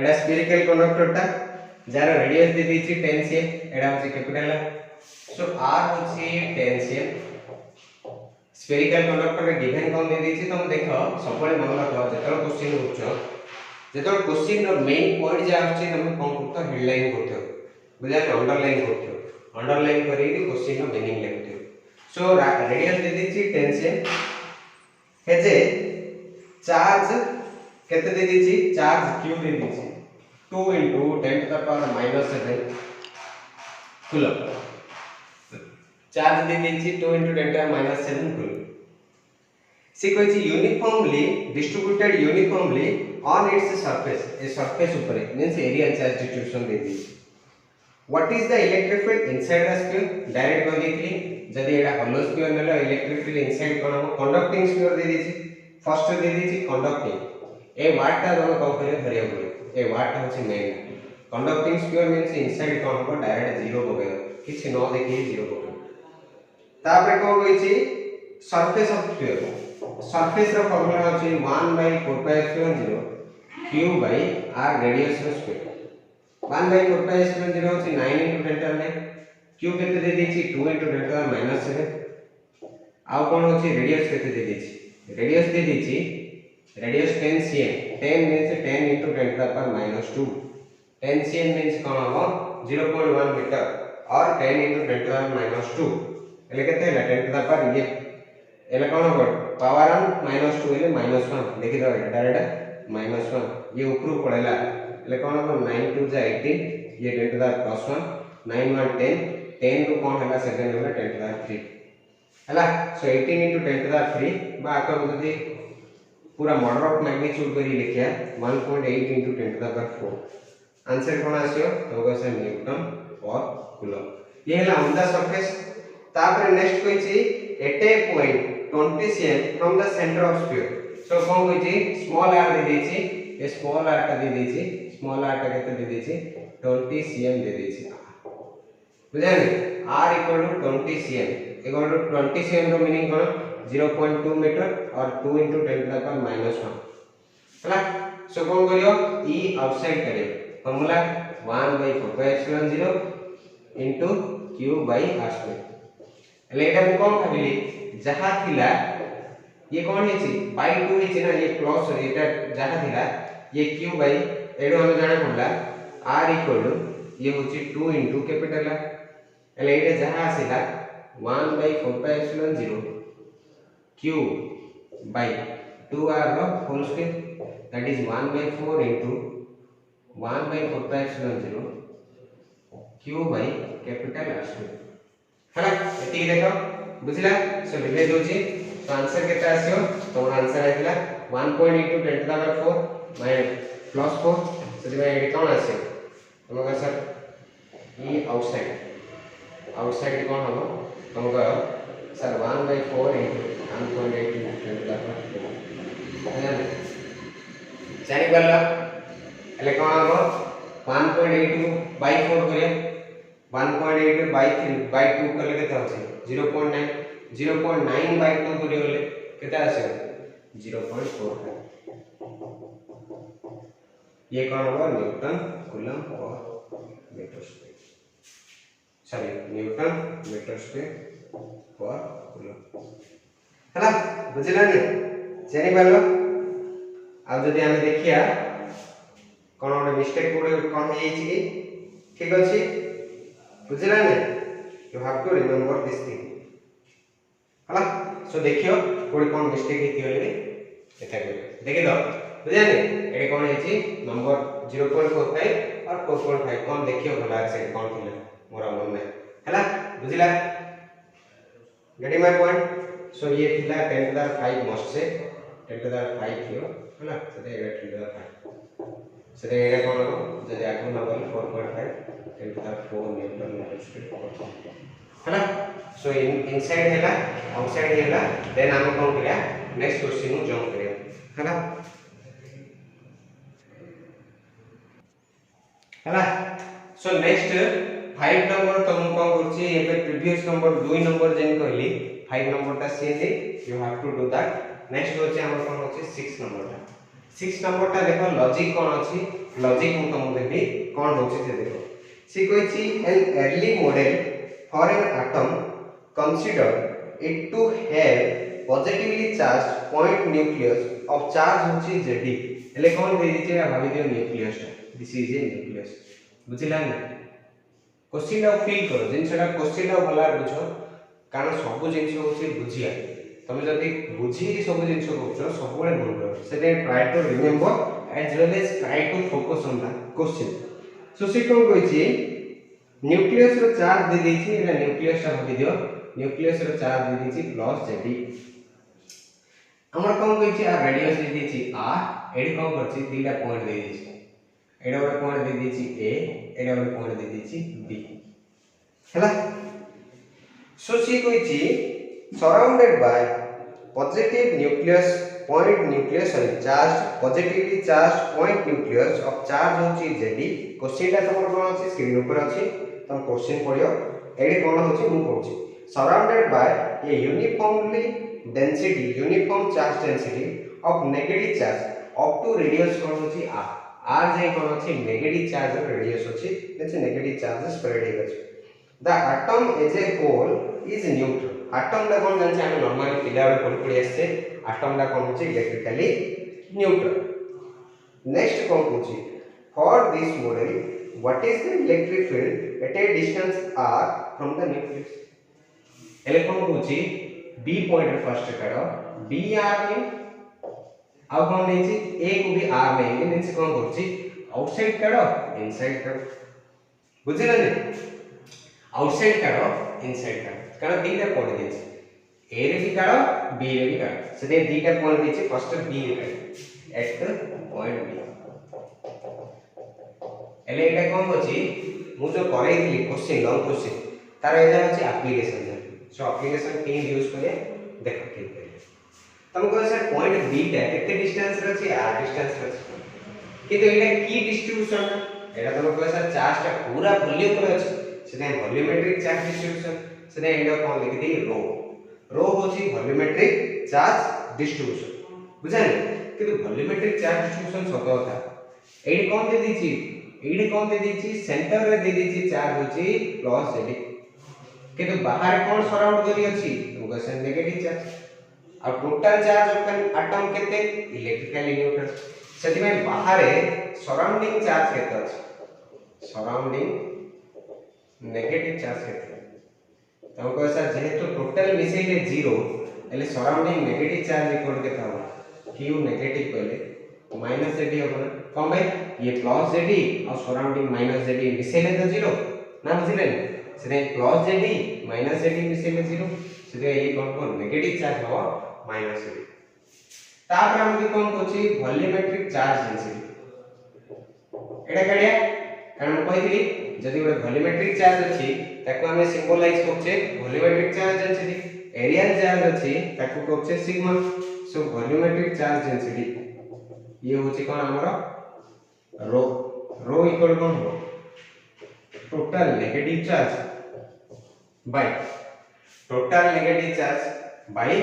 S1: एडा स्फेरिकल कंडक्टर ता जार रेडियस दे दीची 10 cm एडा होची कैपिटल सो r होची 10 cm स्फेरिकल कंडक्टर रे गिवन कौन दे दीची तुम देखो सबले मन रखो जेतल क्वेश्चन होचो जेतल क्वेश्चन रो मेन पॉइंट जे आछी तुम कोन करतो हेडलाइन करतो बुझा अंडरलाइन करतो अंडरलाइन करी क्वेश्चन रो मीनिंग लिखतो सो रेडियस दे दीची 10 cm हेजे चार्ज केते दे दीची चार्ज q दे दीची 2 into 10 to the power minus 7 coulomb charge दे दीची 2 into 10 to the minus 7 coulomb से कहछि uniformly distributed uniformly on its surface ए सरफेस ऊपर मींस एरिया चार्ज डिस्ट्रीब्यूशन दे दीची what is the electric field inside the sphere direct कर देखली जदी एडा होलो स्फीयर नेला इलेक्ट्रिक फील्ड इनसाइड कोन हम कंडक्टिंग स्फीयर दे दीची फर्स्ट दे दीची कंडक्टिंग ए वाट ता हम कौन करे धरिया पड़े ए वाट होची मेन कंडक्टिंग स्फीयर मींस इनसाइड कोन हम डायरेक्ट जीरो पके किछि न देखि जीरो पके तापरे कोन होईची सरफेस ऑफ स्फीयर सरफेस रो फार्मूला होची 1/4πε0 q by r रेडियस रो स्क्वायर 1/4πε0 होची 9 * 10⁻⁹ q केते दे देछि 2 * 10⁻⁷ आ कोन होची रेडियस केते दे देछि रेडियस दे देछि radius 10 cm 10 means 10 * 10⁻², 10 cm means कोन हो 0.1 मीटर और 10 * 10⁻², એટલે કેતે ହେଲା 10 to the power ये એટલે કોણ हो पावर ऑन -2 એટલે -1 देखि दो डायरेक्ट -1 ये ऊपर पड़ेला એટલે કોણ हो 9 2 जा 18 ये 10 to the +1 9 1 10 10 रो कोण होला सेकंड होला 10 to the 3 हला सो 18 * 10 to the 3 बा आको जदी पूरा मॉडल ऑफ मैग्नीट्यूड करी लिखिया 1.8 * 10 to the power 4 आंसर कोन आसियो तो कहसे न्यूटन और कूलम ये हला ऑन द सरफेस तापर नेक्स्ट कहछि at a point 20 cm from the centre of sphere so कोन कहछि स्मॉल r दे देछि ए स्मॉल r टा दे देछि स्मॉल r टा केते दे देछि 20 cm दे देछि बुझानी r = 20 cm equal to 20 cm रो मीनिंग कोन 0.2 मीटर और 2 * 10 to the power -1 हला सो कोन करियो e आउटसाइड करियो formula 1/4πε0 into q by r square એટલે এটা હું કોણ ભાବିલી যাহা থিলা ये कोन हेछि बाय 2 हेछि ना ये प्लस एटा যাহা থিला ये q बाय एडो हम जाने पड़ला r = ये होछि 2 into कैपिटल એટલે एटा যাহা आसिला 1/4πε0 q by 2r rho whole square that is 1/4 into 1/4πε0 q by capital r square हला एती देखो बुझिला सो लिखे दोछि तो आंसर केता आसियो तो answer Ayla 1.8 * 10 to the power 4 +4 सदी में एडी कोन आसे तुम का सर ई आउटसाइड कोन हबो तुम का सर 1/4 * 1.8 * 10 to the power 4 जानि गल्ला एले कोन हबो 1.8 / 4 करिया 1.8 by 3 by 2 करले केते होछि 0.9 0.9 by 2 करियो ले केते आसे 0.4 ये कोन होगा न्यूटन कूलम और metre square sorry newton metre square और कूलम हला बुझिला ने जानि पालो आ जदी हम देखिया कोन ओडे मिस्टेक कोन हे छी ठीक अछि बुझिला ने you have to remember this thing हला सो देखियो कोडी कोन मिस्टेक हेति होले एता कर देखि दो बुझिला ने एडे कोन हेछि नंबर 0.45 और 4.5 कोन देखियो भला से कोन थिले मोरा मन में हला बुझिला गेट माय पॉइंट सो ये थिला 10 to the 5 मोस्ट से 10 to the 5 थियो हैला सेते 8 10 to the 5 सेते एटा कोन हो जदि आगु number 4.5 10 to the 4 newton metre square हैला सो इनसाइड हैला आउटसाइड हैला देन हम कोन करिया नेक्स्ट क्वेश्चन नु जंप करिया हैला हैला सो नेक्स्ट 5 नंबर तो हम कोन करछि एबे प्रीवियस नंबर 2 नंबर जेन कहली 5 नंबर ता same you have to do that next होछि हमर कोन होछि 6 नंबर ता 6 नंबर ता देखो लॉजिक कोन अछि लॉजिक हम तुम देबी कोन होछि से देखो सी कहछि an early model for an atom consider it to have positively charged point nucleus of charge होछि जेडी एले कोन दे दिछे भाबी दियो nucleus this is a nucleus बुझिला ना क्वेश्चन ला फील करो जिनसेटा क्वेश्चन ला भला बुझो कारण सब जिंस होछि बुझिया तुम जदी बुझी सब जिंस होछ सब बळे मन रख से try to remember as well as try to focus on the question so सी कोन कहछि न्यूक्लियस रो चार्ज दे देछि एटा न्यूक्लियस ता भाबी दियो न्यूक्लियस रो चार्ज दे देछि प्लस जेडी हमर कोन कहछि आ रेडियस दे देछि आर एडी कोन करछि तीनटा पॉइंट दे देछि एडा वाला पॉइंट दे देछि ए एडा वाला पॉइंट दे देछि बी हैला सो सी कहछि surrounded by positive nucleus point nucleus charge positively charge point nucleus of charge होछि जेडी क्वेश्चन ला तमर कोन अछि स्क्रीन ऊपर अछि तम क्वेश्चन पढियो एडी कोन होछि मु कहछि surrounded by a uniformly density uniform charge density of negative charge up to radius कोन होछि आर जे कोन अछि नेगेटिव चार्ज और रेडियस अछि दैट्स नेगेटिव चार्ज स्प्रेड हे अछि the atom as a whole is neutral atom ला कोन जानि हम नॉर्मली पिला पढि पढि आछे एटम ला कोन होछि इलेक्ट्रिकली न्यूट्रल नेक्स्ट कोन होछि for this model what is the electric field at a distance r from the nucleus एले कोन होछि b पॉइंट फर्स्ट काढो b r में आ कोन नै छी a को भी r नै नै छी कोन करछि आउटसाइड काढो इनसाइड काढो बुझिला नै आउटसाइड काढो इनसाइड काढो कारण दीटा पॉइंट देछि ए रे भी काढो b रे भी काढो सेते दीटा पॉइंट देछि फर्स्ट b रे काढो एट द पॉइंट b एले एटा कोन होछि मु जो करै दिली क्वेश्चन लॉन्ग क्वेश्चन तार एजा होछि एप्लीकेशन सो एप्लीकेशन के यूज करे देखो के करे तुमको सर पॉइंट b टा केते डिस्टेंस रे अछि r डिस्टेंस रे अछि किंतु एटा की डिस्ट्रीब्यूशन एटा तुमको सर चार्ज टा पूरा वॉल्यूम पर अछि सेते वॉल्यूमेट्रिक चार्ज डिस्ट्रीब्यूशन सेते एटा कोन लिखि दे रो होछि वॉल्यूमेट्रिक चार्ज डिस्ट्रीब्यूशन बुझानी किंतु वॉल्यूमेट्रिक चार्ज डिस्ट्रीब्यूशन सतो था एडी कोन दे दिछि एडी कोन दे दिछि सेंटर रे दे दिछि चार्ज होछि प्लस जेडी किंतु बाहर कोन सराउंड करी अछि तुमको से नेगेटिव चार्ज आ total charge of an atom केते इलेक्ट्रिकली न्यूट्रल सेति में बाहर सराउंडिंग चार्ज केते अछि सराउंडिंग नेगेटिव चार्ज केते तुमको सर जेहेतु टोटल मिसेले 0 एले सराउंडिंग नेगेटिव चार्ज इक्वल केते हो q नेगेटिव पहले माइनस जेडी होबा कम भाई ये प्लस जेडी और सराउंडिंग माइनस जेडी मिसेले तो 0 ना बुझिले सेते प्लस जेडी माइनस जेडी मिसेले 0 सेते ये कोन नेगेटिव चार्ज हो माइनस जेडी तापर हम कोन कोछि वॉल्यूमेट्रिक चार्ज डेंसिटी एटा काडिया कारण कहिली जदि ଗୋଟେ वॉल्यूमेट्रिक चार्ज अछि ताको हमें सिंबलाइज करछे volumetric charge density areal charge अछि ताको कहछे sigma so volumetric charge density ये होछि कोन हमरो रो इक्वल कोन हो total negative charge by total negative charge by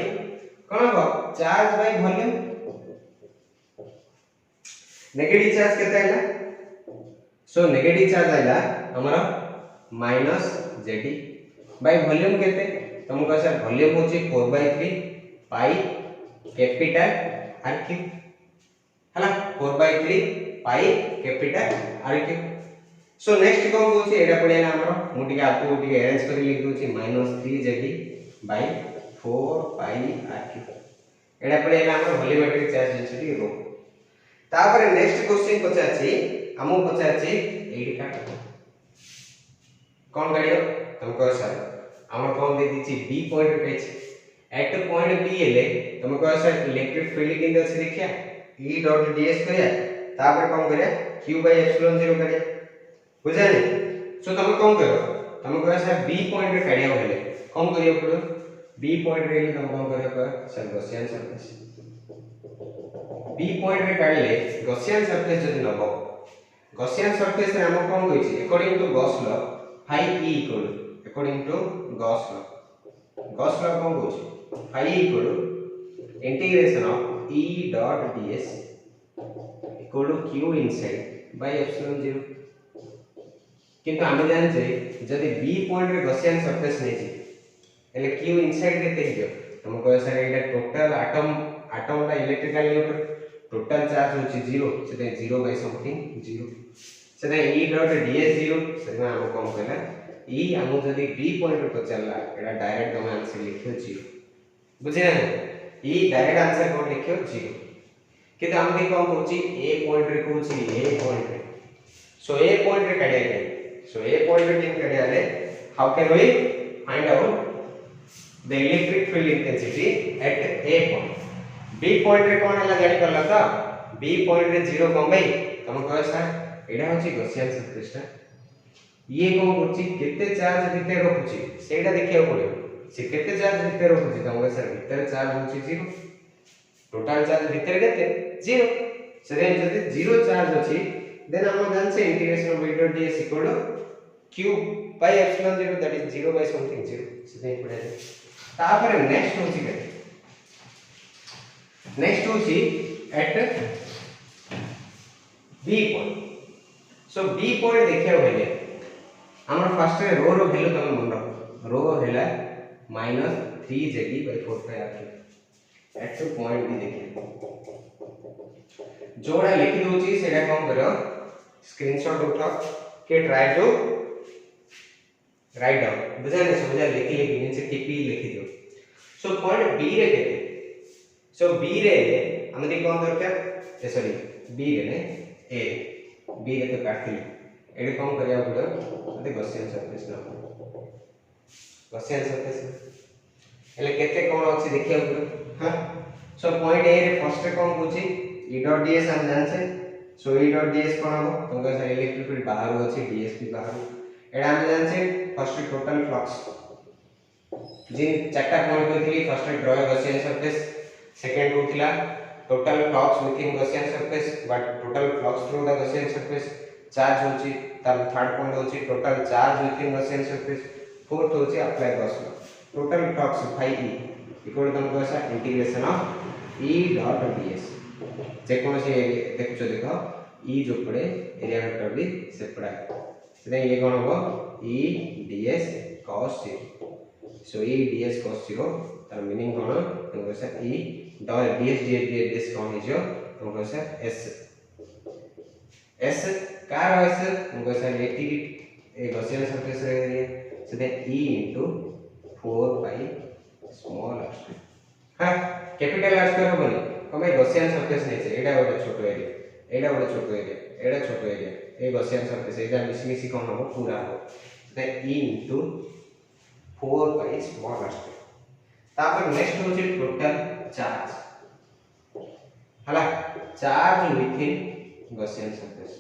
S1: कोन हो charge by volume negative charge केते आइला सो नेगेटिव चार्ज आइला हमरा माइनस जेडी बाय वॉल्यूम केते तुमको सर वॉल्यूम होची 4/3 पाई कैपिटल आर क्यूब हला 4/3 pi capital R cube so next कोन होची एडा पडिया हमरो मु आपको अरेंज कर लिख दोची -3 जेडी बाय 4 पाई आर क्यूब एडा पडिया हमरो वॉल्यूमेट्रिक चार्ज डेंसिटी रो तापर नेक्स्ट क्वेश्चन पचाछि हमो पचाछि एडी काट कोन गाडियो तुमको सर हमर कोन दे दिछि बी पॉइंट पे एट पॉइंट बी हेले तुम कह सर इलेक्ट्रिक फील्ड केंद्र अछि देखिया E डॉट ds करिया तापर कोन करिया q बाय एप्सिलॉन 0 करिया बुझानी। सो तुम कोन करो तुम कह सर b पॉइंट रे काढिया हेले कोन करिया पड़ो b पॉइंट रे तुम कोन करिया पर sir Gaussian surface b point रे काढले गॉसियन सरफेस जदि नबो गॉसियन सरफेस रे हम कोन कहिछि according to Gauss law phi e equal according to Gauss law कोन कहिछि phi equal integration of E dot ds equal to q inside by epsilon 0 किंतु हम जानछे जदि b पॉइंट रे गॉसियन सरफेस नै छी एले q inside केते हियो हम कह सर एटा टोटल एटम दा इलेक्ट्रिकल न्यूट्रल टोटल चार्ज होची 0 सेते 0 बाय समथिंग 0 सेते E dot ds 0 सेते हम कोन कहला E हम जदि b पॉइंट रे पचला एटा डायरेक्ट हम आंसर लिखियो 0 बुझे ना ई डायरेक्ट आंसर कोन लिखियो 0 कि हम भी कोन कहूची a पॉइंट रे कहूची a पॉइंट रे सो a पॉइंट रे काढिया के सो a पॉइंट रे केन काढिया ले how can we find out the electric field intensity at a point b point रे कोन हला जानि करला त b पॉइंट रे 0 कोन भाई हम कह सर एडा होची गॉसियन सरफेस ता ये कोन कहूची केते चार्ज भितर रखुची सेटा देखिया पड़ियो से केते चार्ज भितर रखुची तमके सर भितर चार्ज होची 0 टोटल चार्ज भितर केते 0 से जदि 0 चार्ज अछि देन हम जान से integration of v dot ds equal to q by epsilon 0 that is 0 by something 0 से पड़े तापर नेक्स्ट होची के नेक्स्ट होची at b point so b point देखिया होले हमर फर्स्ट रे रो वैल्यू तमे मन रखो रो हैला -3jd by 4πr eight point भी देखिए जोड़ा लिखि दोची सेटा कोन करो स्क्रीनशॉट उठाओ के ट्राई टू राइट डाउन बुझाने समझा लिखि नीचे टिपी लिखि दियो सो पॉइंट बी रे केते सो बी रे हम देखि कोन दरकार सॉरी बी रे ने ए बी रे तो काटली एडे कोन करिया पड़ो अते गॉसियन सरफेस ना गॉसियन सरफेस एले केते कोन अछि देखिया पड़ो हां सो पॉइंट ए रे फर्स्ट रे कोन बुझी E dot ds हम जान से सो E dot ds कोन हो तुमका सर इलेक्ट्रिक फील्ड बाहर अछि ds भी बाहर एडा हम जान से फर्स्ट टोटल फ्लक्स जिन चारटा पॉइंट होइतली first draw Gaussian surface second होतिला total flux within Gaussian surface but total flux through the Gaussian surface charge होची तार थर्ड पॉइंट होची total charge within Gaussian surface fourth होची apply Gauss law total flux phi e equal to तुमको ऐसा integration of E dot ds जे कोन से देखछो देखो E जो पड़े एरिया वेक्टर भी से पड़ा सेटा ये कोन हो E ds cos 0 सो E ds cos 0 तार मीनिंग कोन तुमको ऐसा E dot ds कोन है जो तुमको ऐसा s कार है s तुमको ऐसा इलेक्ट्रिक ए गॉसियन सरफेस रे सेटा E into 4 pi small r square हां कैपिटल r square होबनी कमे गॉसियन सरफेस नै छै एडा गोटे छोटो एरिया एडा गोटे छोटो एरिया एडा छोटो एरिया ए गॉसियन सरफेस एडा मिसी कोन हो पूरा हो सेटा E into 4 pi small r square तापर नेक्स्ट होछि टोटल चार्ज हला charge within Gaussian surface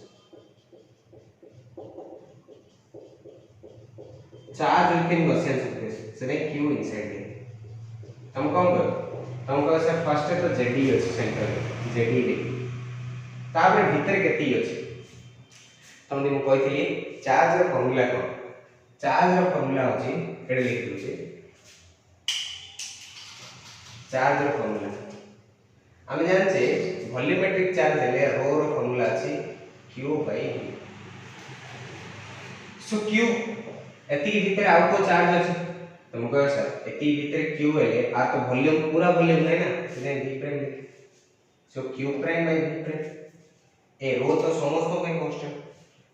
S1: charge within Gaussian surface सेटा q इनसाइड है हम कोन करो हमको सर फर्स्ट तो जेडी अछि सेंटर जेडी दे तापर भीतर केती अछि हम दिन कहथिली चार्ज रो फार्मूला को चार्ज रो फार्मूला अछि एडे लिख दउछि चार्ज रो फार्मूला हम जान छे वॉल्यूमेट्रिक चार्ज हेले रो रो फार्मूला अछि q by v so q एती भीतर आउट को चार्ज अछि तुमको सर एती भीतर q हेले आ तो वॉल्यूम पूरा वॉल्यूम है ना से v prime so q prime by v prime ए रो तो समस्त में कांस्टेंट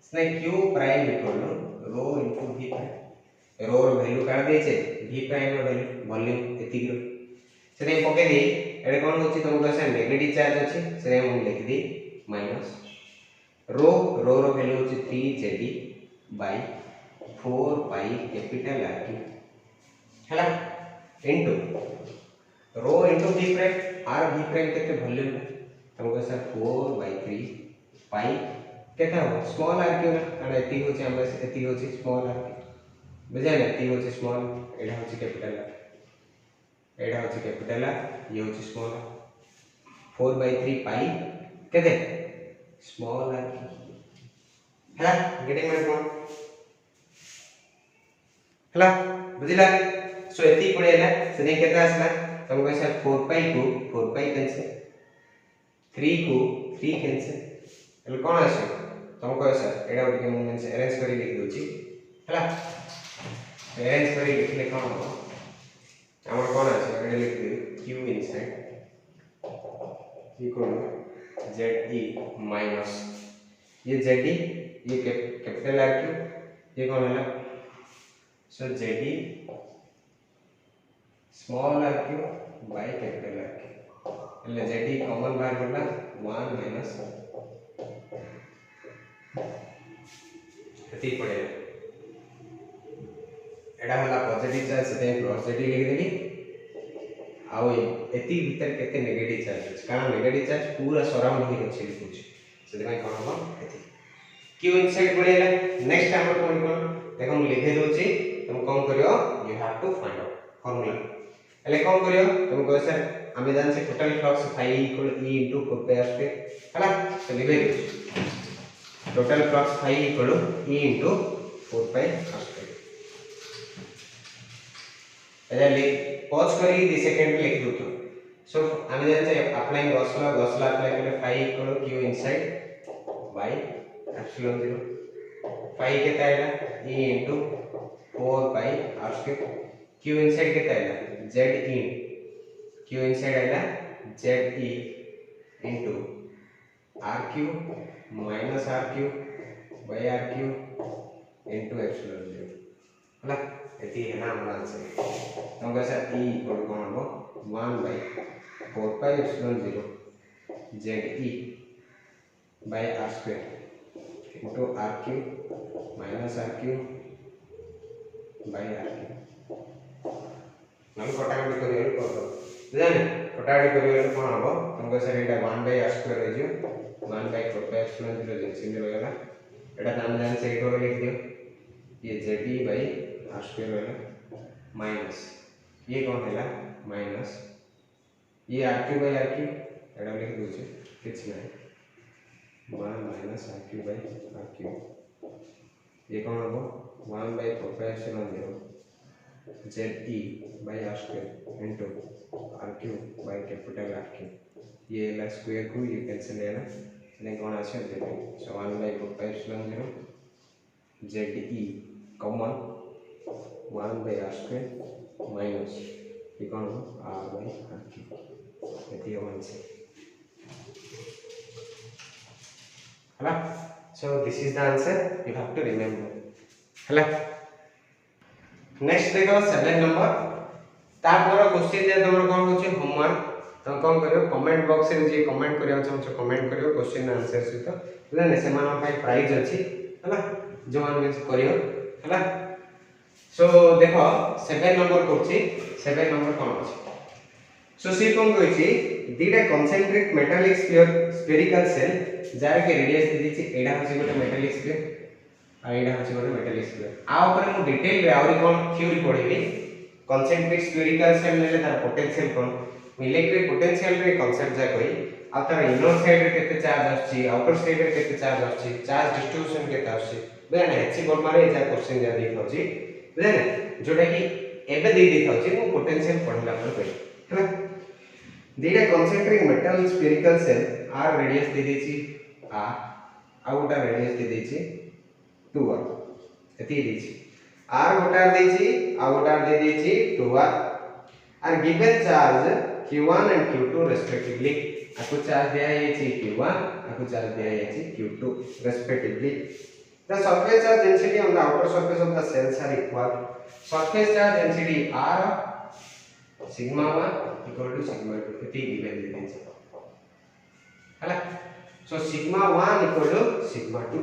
S1: से q prime equal to rho into v prime rho rho value काढ दे छे v prime rho value volume एती रो से पके दे एडे कोन होची तुमको सर नेगेटिव चार्ज अछि से हम लिख दी माइनस रो रो रो वैल्यू होची 3jd by 4 pi capital R हला into rho into v prime आर v प्राइम केते वैल्यू तुमको सर 4/3 पाई केते हो स्मॉल r क्यों ना कारण एती होची हम एती होची स्मॉल r बुझे ना एती होची स्मॉल एडा होची कैपिटल r एडा होची कैपिटल r ये होची स्मॉल r 4/3 पाई केते स्मॉल r हला गेटिंग माय पॉइंट हला बुझिला सो एती पडेला सने केते आसला तुमको ऐसा 4 पाई कैंसिल 3 को 3 कैंसिल एल कोन आसे तुमको ऐसा एडा उठके मु मींस अरेंज करी लिख दोची हला अरेंज करी लिखले कोन हो हमर कोन आसे एडा लिख दे q inside equal ze minus ये ze ये कैपिटल r क्यू ये कोन है सो ze small r Q by capital R એટલે z कॉमन बाहर करना 1 माइनस एती पड़े एडा हला पॉजिटिव चार्ज से प्लस z लिख देली आउ एती भीतर केते नेगेटिव चार्ज अछि कारण नेगेटिव चार्ज पूरा सराउंड होई अछि लिखुछ से भाई कोन हो एती q इनसाइड पड़ेला नेक्स्ट हमर पॉइंट कोन देखो हम लिखे दोची तुम कोन करियो you have to find out formula एले कोन करियो तुमको सर हमें जान से total flux phi equal e into 4 pi r square हला तो लिखे दो total flux phi equal e into 4 pi r square एले पॉज करी 2 सेकंड में लिख दो तो सो हमें जान से अप्लाइंग गॉस लॉ अप्लाई करले phi equal q inside by epsilon 0 phi केता आइला e into 4 pi r square q inside केता आइला z in q इनसाइड आइला z e into r cube minus r cube by r cube into epsilon 0 हला एती है ना हमारा आंसर तो कैसा e इक्वल कोन हो 1 by 4 pi epsilon 0 z e by r square into r cube minus r cube by r cube हम कटाकटी करियो कर दो जाने कटाकटी करियो कोन हबो तुमको sir Etah 1 by r square हो जियो 1 by 4 pi epsilon 0 जेंसिन हो गला एटा नाम जान से एटो लिख दियो ये ze by r square होला माइनस ये कोन हैला माइनस ये r cube by r cube एटा लिख दो छै किछ नै 1 minus r cube by r cube ये कोन हबो 1 by 4 pi epsilon 0 ze by r square into r cube by capital R cube ये ला स्क्वायर को ये कैंसिल है ना ने कौन आसे ze so 1 by 4 pi epsilon 0 ze common 1 by r square minus ये कौन हो r by r cube एती हो आंसर हला so this is the answer you have to remember हला नेक्स्ट देखो 7 नंबर तापर क्वेश्चन जे तमरो कोन होचे होमवर्क तो कोन करियो कमेंट बॉक्स रे जे कमेंट करियो छ कमेंट करियो क्वेश्चन आंसर सहित बुझने से मानो भाई प्राइज अछि हला जो मान में करियो हला सो देखो 7 नंबर करछि 7 नंबर कोन अछि सो सी कोन कहछि दीटा कंसेंट्रिक मेटालिक स्फेरिकल सेल जार के रेडियस दे छि एडा होछि गोटे मेटालिक स्फीयर आ एडा होछि गोटे मेटालिक स्फीयर आ ऊपर मु डिटेल रे आउरी कोन थ्योरी पढिबी कंसेंट्रिक स्फेरिकल सेल लेले तार पोटेंशियल कोन इलेक्ट्रिक पोटेंशियल रे कांसेप्ट जा कोई आ तार इनर साइड रे केते चार्ज आछि आउटर साइड रे केते चार्ज आछि चार्ज डिस्ट्रीब्यूशन केते आछि बेने एचसी बोर्ड मारे जा क्वेश्चन जा देखौछि बेने जोटा कि एबे दे देखौछि मु पोटेंशियल पढला पर कोइ हैला दीटा कंसेंट्रिक मेटल स्फेरिकल सेल आर रेडियस दे देछि आ गोटा रेडियस दे देछि 2r एती देछि r गोटा देछि आ गोटा दे देछि 2r are given charge q1 and q2 respectively आपको चार्ज दिया है छि q1 आपको चार्ज दिया है छि q2 respectively the surface charge density on the outer surface of the cells are equal surface charge density r sigma 1 equal to sigma 2 इति given दे छि हला so sigma 1 equal to sigma 2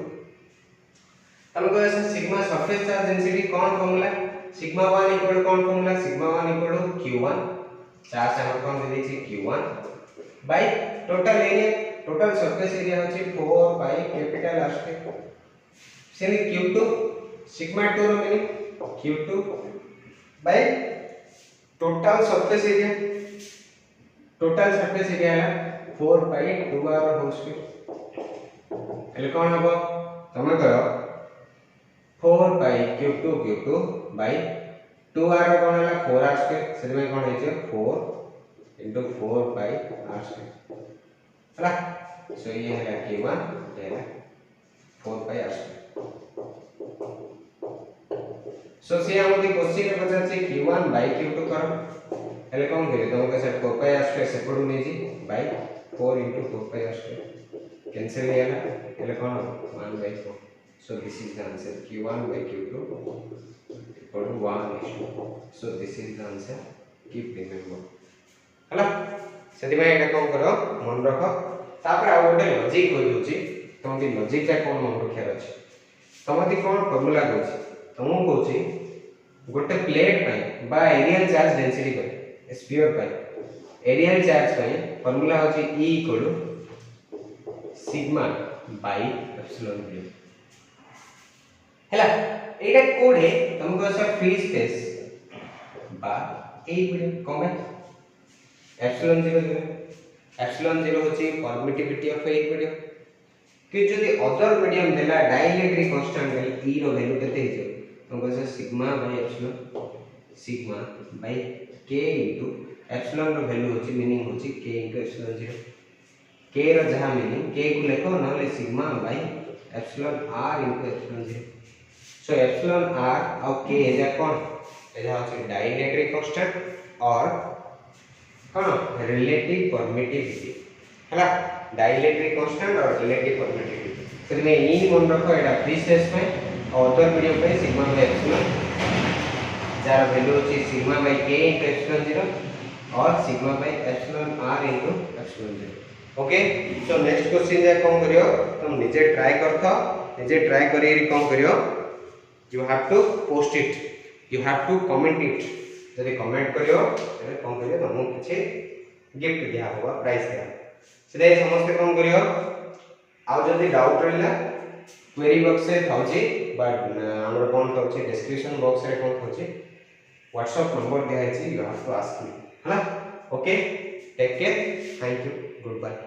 S1: तुमको ऐसा sigma surface charge density कौन formula sigma 1 equal to कौन formula sigma 1 equal to q1 charge हमर कोन दे दी q1 by total area total surface area होची 4 बाय कैपिटल R स्क्वायर सेनी q2 sigma 2 rho meaning q2 by total surface area है 4 bye 2r whole square एले कोन हबो तमे करो 4 बाय q2 बाय 2r कोन हला 4r स्क्वायर सेति में कोन हेचे 4 into 4 by r square हला सो ये है q1 ये है 4 by r square सो से हमके क्वेश्चन में पता छै q1 by q2 करो हेले कोन करे तुमके से 4 by r square से पडू नै जी by 4 into 4 by r square cancel हो गया हेले कोन 1 by 4 so this is the answer q1 by q2 equal to 1:2 so this is the answer keep remember हला सेति में एटा कोन करो मन रखो तापर आ गोटे लॉजिक होई होची तुम भी लॉजिक का कोन मन रखिया अछि तमति कोन फार्मूला कहछि तुमु कहछि गोटे प्लेट पय बा एरियल चार्ज डेंसिटी पय स्फीयर पय एरियल चार्ज पय फार्मूला होची E = sigma by epsilon v हला एटा कोडे तुमको सर फ्री स्पेस बा ए बिल्डिंग कोन एप्सिलॉन 0 होची परमिटिविटी ऑफ एक मीडियम कि जदी अदर मीडियम देला डाइलेक्ट्रिक कांस्टेंट देला e रो वैल्यू केते हिजो हमको से sigma by epsilon sigma by k into epsilon rho value होची मीनिंग होची k into epsilon 0 k rho जहा मीनिंग k को लेखो नले sigma by epsilon r into epsilon 0 so epsilon r और k एजा कोन एजा होची डाइलेक्ट्रिक कांस्टेंट और कौन रिलेटिव परमिटिविटी हला डाइलेक्ट्रिक कांस्टेंट और रिलेटिव परमिटिविटी फिर में ई मन रखो एटा फ्री स्पेस में और अदर मीडियम पे सिग्मा बाय एप्सिलॉन जार वैल्यू होची sigma by k into epsilon 0 और sigma by epsilon r into epsilon 0 okay so next question जे कोन करियो तुम निजे ट्राई करथो निजे ट्राई करी कोन करियो you have to post it you have to comment it जदि कमेंट करियो तबे कोन करियो तुमको किछि गिफ्ट दिया होगा प्राइस दिया सिधे समस्त कोन करियो आ जदि डाउट रहला क्वेरी बॉक्स से थाउची बट हमर कोन थाउची डिस्क्रिप्शन बॉक्स रे कोन थाउची व्हाट्सएप नंबर दिया है you have to ask me हला okay take care thank you good bye